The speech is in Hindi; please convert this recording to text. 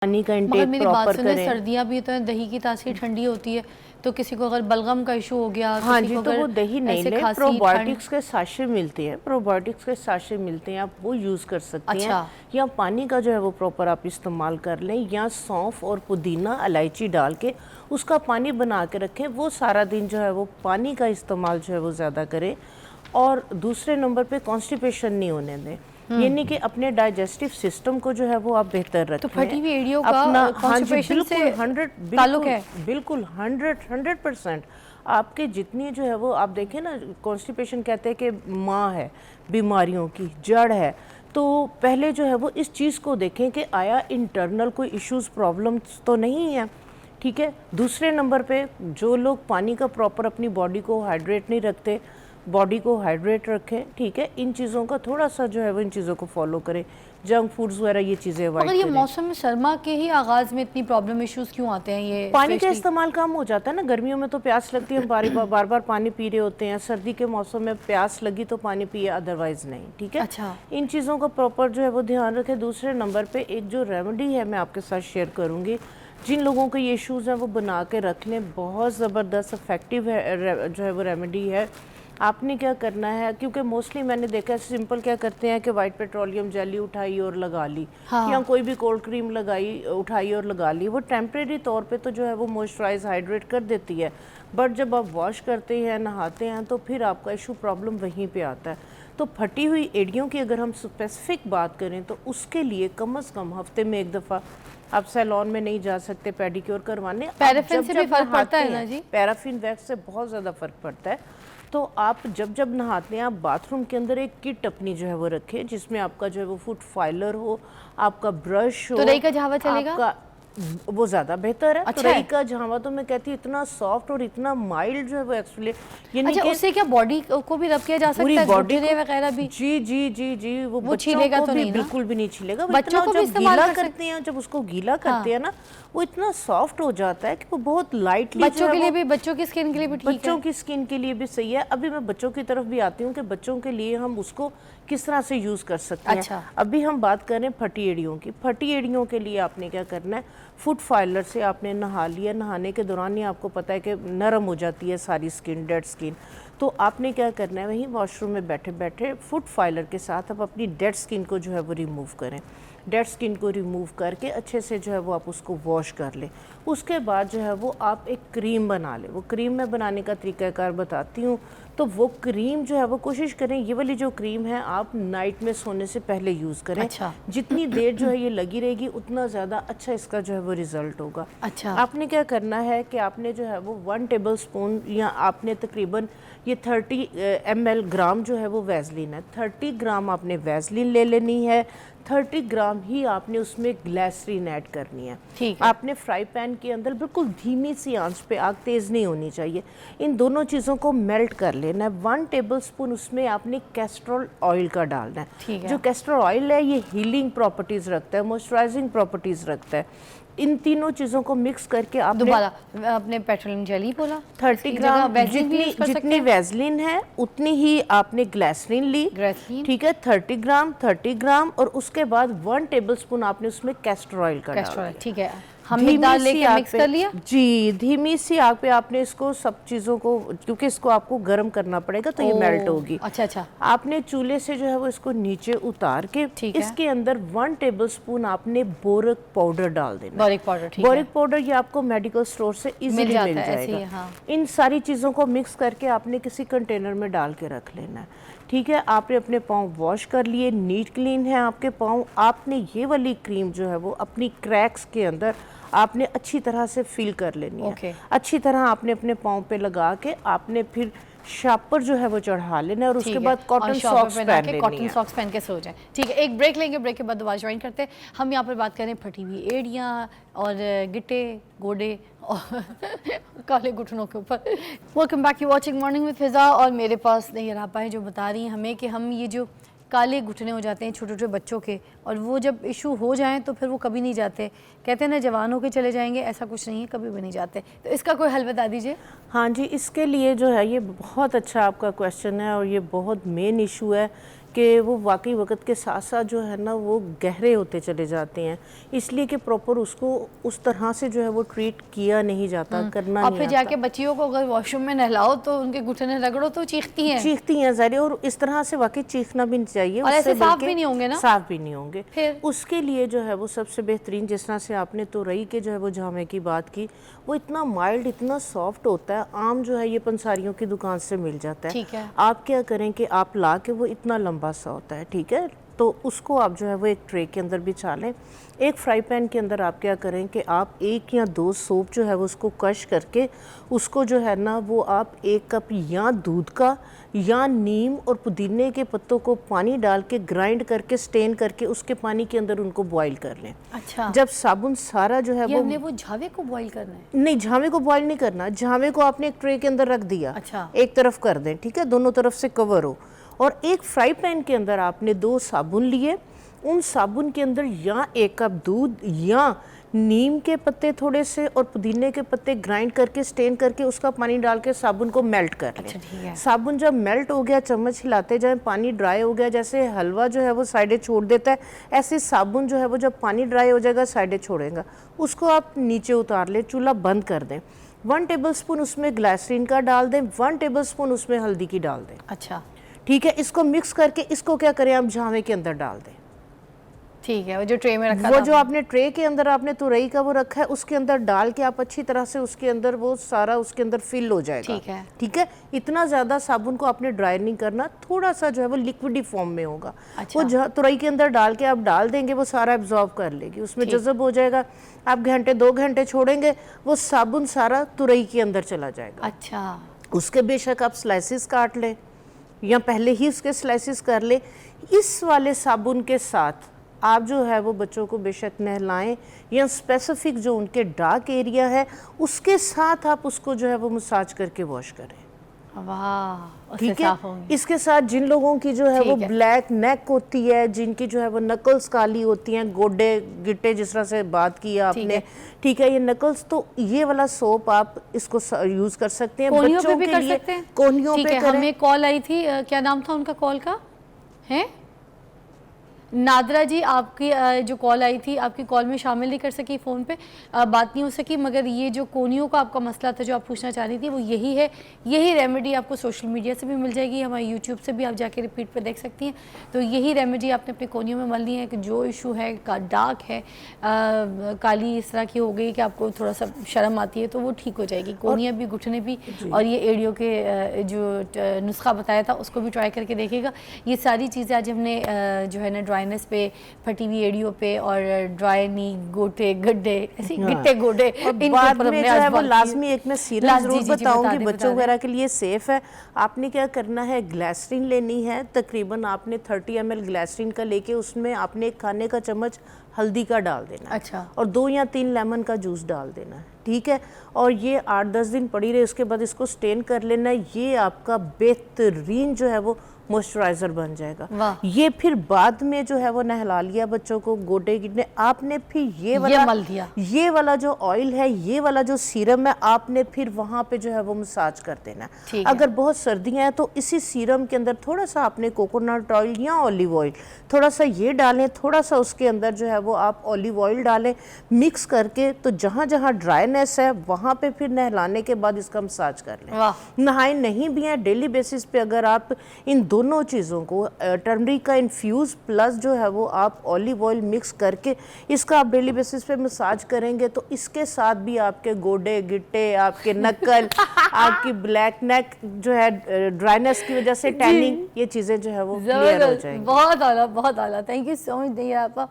पानी का मगर इंटेक मेरी बात प्रॉपर सुने, करें। सर्दियाँ भी तो हैं, दही की तासीर ठंडी होती है, तो किसी को अगर बलगम का इशू हो गया, हाँ किसी जी, को तो अगर वो दही नहीं ऐसे ले, खांसी ठंड। प्रोबायोटिक्स के साशे मिलते हैं, प्रोबायोटिक्स के साशे मिलते हैं, आप वो यूज़ कर सकती हैं। अच्छा। या पानी का जो है वो प्रॉपर आप इस्तेमाल कर लें, या सौंफ और पुदीना इलायची डाल के उसका पानी बना के रखें। वो सारा दिन जो है वो पानी का इस्तेमाल जो है वो ज़्यादा करें। और दूसरे नंबर पे कॉन्स्टिपेशन नहीं होने दें, यानी कि अपने डाइजेस्टिव सिस्टम को जो है वो आप बेहतर रखें। तो फटी हुई एड़ियों का अपना, हाँ जी, कॉन्स्टिपेशन से ताल्लुक है? बिल्कुल 100% आपके जितनी जो है वो, आप देखें ना, कॉन्स्टिपेशन कहते हैं कि माँ है बीमारियों की, जड़ है। तो पहले जो है वो इस चीज़ को देखें कि आया इंटरनल कोई इश्यूज प्रॉब्लम्स तो नहीं है, ठीक है। दूसरे नंबर पे जो लोग पानी का प्रॉपर अपनी बॉडी को हाइड्रेट नहीं रखते, बॉडी को हाइड्रेट रखें, ठीक है। इन चीज़ों का थोड़ा सा जो है वो, इन चीज़ों को फॉलो करें, जंक फूड्स वगैरह ये चीज़ें अवॉइड मगर ये करें। मौसम सरमा के ही आगाज़ में इतनी प्रॉब्लम इश्यूज क्यों आते हैं? ये पानी का इस्तेमाल कम हो जाता है ना, गर्मियों में तो प्यास लगती है, हम बार बार पानी पी रहे होते हैं। सर्दी के मौसम में प्यास लगी तो पानी पिए, अदरवाइज नहीं, ठीक है। अच्छा। इन चीज़ों का प्रॉपर जो है वो ध्यान रखें। दूसरे नंबर पे एक जो रेमेडी है मैं आपके साथ शेयर करूँगी, जिन लोगों के ये इश्यूज़ हैं वो बना के रख लें, बहुत ज़बरदस्त इफेक्टिव है जो है वो रेमेडी है। आपने क्या करना है, क्योंकि मोस्टली मैंने देखा है सिंपल क्या करते हैं कि वाइट पेट्रोलियम जेली उठाई और लगा ली, हाँ। या कोई भी कोल्ड क्रीम लगाई, उठाई और लगा ली। वो टेम्परेरी तौर पे तो जो है वो मॉइस्चराइज हाइड्रेट कर देती है, बट जब आप वॉश करते हैं, नहाते हैं, तो फिर आपका इशू प्रॉब्लम वहीं पे आता है। तो फटी हुई एड़ियों की अगर हम स्पेसिफिक बात करें तो उसके लिए कम से कम हफ्ते में एक दफ़ा, आप सैलून में नहीं जा सकते पेडिक्योर करवाने, पैराफिन से भी फर्क पड़ता है ना जी? पैराफिन वैक्स से बहुत ज़्यादा फर्क पड़ता है। तो आप जब नहाते हैं, आप बाथरूम के अंदर एक किट अपनी जो है वो रखें, जिसमें आपका जो है वो फुट फाइलर हो, आपका ब्रश हो। तो रई का झावा चलेगा? आपका वो ज़्यादा बेहतर है। अच्छा तो रई है। का झावा तो मैं कहती हूँ इतना सॉफ्ट और इतना माइल्ड जो है वो एक्चुअली, अच्छा, उससे क्या बॉडी को भी रब किया जा सकता पूरी है, बॉडी घुटने वगैरह भी? जी जी जी जी, वो बच्चों छीलेगा को तो भी नहीं ना? बिल्कुल भी नहीं छीलेगा। वो बच्चों इतना को भी जब इस्तेमाल गीला कर सकते करते हैं, जब उसको गीला करते हाँ। हैं ना, वो इतना सॉफ्ट हो जाता है कि वो बहुत लाइटली बच्चों के लिए भी, बच्चों की स्किन के लिए भी ठीक है। बच्चों की स्किन के लिए भी सही है। अभी मैं बच्चों की तरफ भी आती हूँ कि बच्चों के लिए हम उसको किस तरह से यूज़ कर सकते हैं। अच्छा। अभी हम बात कर रहे हैं फटी एड़ियों की। फटी एड़ियों के लिए आपने क्या करना है, फुट फाइलर से आपने नहा लिया, नहाने के दौरान ही आपको पता है कि नरम हो जाती है सारी स्किन, डेड स्किन। तो आपने क्या करना है, वहीं वॉशरूम में बैठे बैठे फुट फाइलर के साथ आप अपनी डेड स्किन को जो है वो रिमूव करें। डेड स्किन को रिमूव करके अच्छे से जो है वो आप उसको वॉश कर लें। उसके बाद जो है वो आप एक क्रीम बना लें। वो क्रीम मैं बनाने का तरीक़ाकार बताती हूँ। तो वो क्रीम जो है वो कोशिश करें, ये वाली जो क्रीम है आप नाइट में सोने से पहले यूज़ करें। अच्छा। जितनी देर जो है ये लगी रहेगी उतना ज़्यादा अच्छा इसका जो है वो रिज़ल्ट होगा। अच्छा। आपने क्या करना है कि आपने जो है वो 1 टेबल स्पून, या आपने तकरीबन ये 30 ml ग्राम जो है वो वैसलीन है, 30 ग्राम आपने वैसलीन ले लेनी है, 30 ग्राम ही आपने उसमें ग्लिसरीन ऐड करनी है। ठीक है। आपने फ्राई पैन के अंदर बिल्कुल धीमी सी आंच पे, आग तेज़ नहीं होनी चाहिए, इन दोनों चीज़ों को मेल्ट कर लेना है। 1 टेबल स्पून उसमें आपने कैस्ट्रोल ऑयल का डालना है। ठीक है। जो कैस्ट्रोल ऑयल है ये हीलिंग प्रॉपर्टीज़ रखता है, मॉइस्चराइजिंग प्रॉपर्टीज़ रखता है। इन तीनों चीज़ों को मिक्स करके आपने, दोबारा आपने पेट्रोलियम जेली बोला, 30 ग्राम, जितनी जितनी वैसलीन है उतनी ही आपने ग्लिसरीन ली, ग्लिसरीन, ठीक है, 30 ग्राम, और उसके बाद 1 टेबल स्पून आपने उसमें कैस्टर ऑयल का डाला। ठीक है, हम मिक्स लेके मिक्स कर लिया जी। धीमी सी आग पे आपने इसको सब चीज़ों को, क्योंकि इसको आपको गर्म करना पड़ेगा तो ये मेल्ट होगी। अच्छा अच्छा। आपने चूल्हे से जो है वो इसको नीचे उतार के इसके अंदर 1 टेबल स्पून आपने बोरिक पाउडर डाल देना। बोरिक पाउडर, ठीक है। बोरिक पाउडर ये आपको मेडिकल स्टोर से इजीली मिल जाएगा। हाँ। इन सारी चीज़ों को मिक्स करके आपने किसी कंटेनर में डाल के रख लेना है, ठीक है। आपने अपने पाँव वॉश कर लिए, नीट क्लीन है आपके पाँव। आपने ये वाली क्रीम जो है वो अपनी क्रैक्स के अंदर आपने अच्छी तरह से फिल कर लेनी है। अच्छी तरह आपने अपने पाँव पे लगा के आपने फिर शापर जो है वो चढ़ा लेना है, और उसके बाद कॉटन सॉक्स पहन लेनी है। कॉटन सॉक्स पहन के सो जाएं। ठीक है, एक ब्रेक लेंगे, ब्रेक के बाद दोबारा ज्वाइन करते हैं। हम यहाँ पर बात करें फटी हुई एड़ियाँ और गिट्टे, गोडे और काले घुटनों के ऊपर। Welcome back, you watching morning with Fiza. और मेरे पास ये रापा है जो बता रही हैं हमें कि हम ये जो काले घुटने हो जाते हैं छोटे छोटे बच्चों के, और वो जब इशू हो जाएं तो फिर वो कभी नहीं जाते। कहते हैं ना जवान होके चले जाएंगे, ऐसा कुछ नहीं है, कभी भी नहीं जाते। तो इसका कोई हल बता दीजिए। हाँ जी, इसके लिए जो है ये बहुत अच्छा आपका क्वेश्चन है, और ये बहुत मेन इशू है कि वो वाकई वक्त के साथ साथ जो है ना वो गहरे होते चले जाते हैं, इसलिए कि प्रॉपर उसको उस तरह से जो है वो ट्रीट किया नहीं जाता, करना और नहीं फिर आता। जाके बच्चियों को अगर वॉशरूम में नहलाओ तो उनके घुटने रगड़ो तो चीखती हैं। चीखती हैं ज़ाहिर है, और इस तरह से वाकई चीखना भी नहीं चाहिए। और ऐसे उससे साफ बल्कि भी नहीं होंगे ना, साफ भी नहीं होंगे। फिर उसके लिए जो है वो सबसे बेहतरीन, जिस तरह से आपने तुरई के जो है वो जामे की बात की, वो इतना माइल्ड, इतना सॉफ्ट होता है, आम जो है ये पंसारियों की दुकान से मिल जाता है। ठीक है। आप क्या करें कि आप ला के, वो इतना लंबा सा होता है, ठीक है, तो उसको आप जो है वो एक ट्रे के अंदर बिछा लें। एक फ्राई पैन के अंदर आप क्या करें कि आप 1 या 2 सौंफ जो है वो उसको क्रश करके, उसको जो है ना वो आप 1 कप या दूध का या नीम और पुदीने के पत्तों को पानी डाल के ग्राइंड करके, स्टेन करके, उसके पानी के अंदर उनको बॉईल कर लें। अच्छा, जब साबुन सारा जो है ये वो, हमने वो झावे को बॉईल करना है? नहीं, झावे को बॉईल नहीं करना, झावे को आपने एक ट्रे के अंदर रख दिया, अच्छा। एक तरफ कर दें, ठीक है, दोनों तरफ से कवर हो। और एक फ्राई पैन के अंदर आपने 2 साबुन लिए, उन साबुन के अंदर या 1 कप दूध या नीम के पत्ते थोड़े से और पुदीने के पत्ते ग्राइंड करके, स्टेन करके, उसका पानी डाल के साबुन को मेल्ट कर लें। अच्छा, ठीक है। साबुन जब मेल्ट हो गया, चम्मच हिलाते जाएं, पानी ड्राई हो गया, जैसे हलवा जो है वो साइडें छोड़ देता है, ऐसे साबुन जो है वो जब पानी ड्राई हो जाएगा साइडें छोड़ेगा, उसको आप नीचे उतार लें, चूल्हा बंद कर दें। 1 टेबलस्पून उसमें ग्लिसरीन का डाल दें, 1 टेबलस्पून उसमें हल्दी की डाल दें। अच्छा, ठीक है, इसको मिक्स करके इसको क्या करें, आप झावे के अंदर डाल दें। ठीक है, वो जो ट्रे में रखा वो था जो आपने ट्रे के अंदर आपने तुरई का वो रखा है, उसके अंदर डाल के आप अच्छी तरह से उसके अंदर वो सारा उसके अंदर फिल हो जाएगा। ठीक है। ठीक है, इतना ज़्यादा साबुन को आपने ड्राई नहीं करना, थोड़ा सा जो है वो लिक्विडी फॉर्म में होगा। अच्छा। वो तुरई के अंदर डाल के आप डाल देंगे, वो सारा एब्जॉर्ब कर लेगी, उसमें जज़ब हो जाएगा। आप घंटे 2 घंटे छोड़ेंगे, वो साबुन सारा तुरई के अंदर चला जाएगा। अच्छा, उसके बेशक आप स्लाइसिस काट लें या पहले ही उसके स्लाइसिस कर ले। इस वाले साबुन के साथ आप जो है वो बच्चों को बेशक नहलाएं, या स्पेसिफिक जो उनके डार्क एरिया है उसके साथ आप उसको जो है वो मसाज करके वॉश करें। वाह, उससे ठीक है, साफ होंगे। इसके साथ जिन लोगों की जो है वो ठीक है। ब्लैक नेक होती है, जिनकी जो है वो नकल्स काली होती हैं, गोडे गिट्टे, जिस तरह से बात की है आपने, ठीक है, ये नकल्स, तो ये वाला सोप आप इसको यूज कर सकते हैं। कोहनियों पे बच्चों भी के कर लिए सकते हैं? कोहनियों ठीक पे है, करें। हमें कॉल आई थी, क्या नाम था उनका कॉल का? है नादरा जी, आपकी जो कॉल आई थी, आपकी कॉल में शामिल नहीं कर सकी, फ़ोन पे बात नहीं हो सकी, मगर ये जो कोहनियों का आपका मसला था जो आप पूछना चाह रही थी, वो यही है। यही रेमेडी आपको सोशल मीडिया से भी मिल जाएगी, हमारे यूट्यूब से भी आप जाके रिपीट पे देख सकती हैं। तो यही रेमेडी आपने अपनी कोहनियों में मलनी है कि जो इशू है, डार्क है, काली इस तरह की हो गई कि आपको थोड़ा सा शर्म आती है, तो वो ठीक हो जाएगी। कोहनियाँ भी, घुटने भी, और ये एड़ियों के जो नुस्खा बताया था उसको भी ट्राई करके देखिएगा। ये सारी चीज़ें आज हमने जो है ना ड्राइनेस पे, फटी हुई एड़ियों पे, और ड्राई नी, गोटे गड्ढे, ऐसे गिट्टे गोडे, इनके बाद ऊपर में हमने जो है आज वो बात की। लाजमी एक मैं सीरम जरूर बताऊंगी, बता बच्चों दें। वगैरह के लिए सेफ है। आपने क्या करना है, ग्लिसरीन लेनी है, तकरीबन आपने 30 ml ग्लिसरीन का लेके उसमें आपने 1 खाने का चम्मच हल्दी का डाल देना है। अच्छा। और 2 या 3 लेमन का जूस डाल देना है, ठीक है, और ये 8-10 दिन पड़ी रहे, उसके बाद इसको स्टेन कर लेना है। ये आपका बेहतरीन जो है वो मॉइस्चराइजर बन जाएगा। ये फिर बाद में जो है वो नहला लिया बच्चों को, गोडे गिटने, आपने फिर ये मल दिया, ये वाला जो ऑयल है, ये वाला जो सीरम है, आपने फिर वहाँ पे जो है वो मसाज कर देना है। अगर बहुत सर्दियाँ हैं तो इसी सीरम के अंदर थोड़ा सा आपने कोकोनट ऑयल या ऑलिव ऑयल थोड़ा सा ये डालें, थोड़ा सा उसके अंदर जो है वो आप ऑलिव ऑयल डालें, मिक्स करके, तो जहाँ जहाँ ड्राइनेस है वहाँ पे फिर नहलाने के बाद इसका मसाज कर लें। नहाए नहीं भी हैं, डेली बेसिस पे अगर आप इन दोनों चीज़ों को, टर्मरिक का इन्फ्यूज़ प्लस जो है वो आप ऑलिव ऑयल मिक्स करके इसका आप डेली बेसिस पे मसाज करेंगे, तो इसके साथ भी आपके गोडे गिट्टे, आपके नकल, आपकी ब्लैक नेक जो है ड्राइनेस की वजह से टैनिंग, ये चीज़ें जो है वो क्लियर हो जाएंगी। बहुत आला, बहुत आला। थैंक यू सो मच दैया आपा।